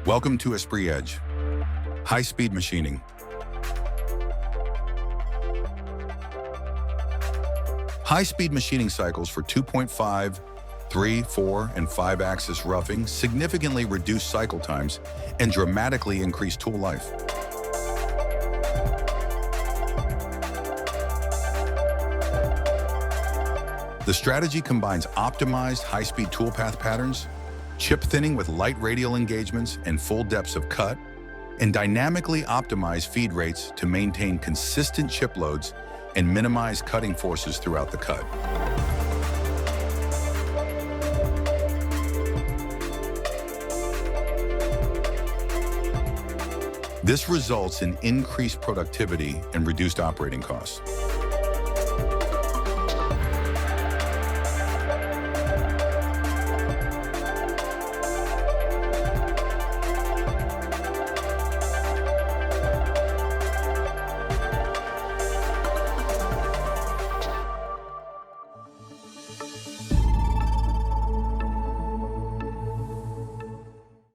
Welcome to ESPRIT EDGE, high-speed machining. High-speed machining cycles for 2.5, 3, 4, and 5-axis roughing significantly reduce cycle times and dramatically increase tool life. The strategy combines optimized high-speed toolpath patterns, chip thinning with light radial engagements and full depths of cut, and dynamically optimize feed rates to maintain consistent chip loads and minimize cutting forces throughout the cut. This results in increased productivity and reduced operating costs.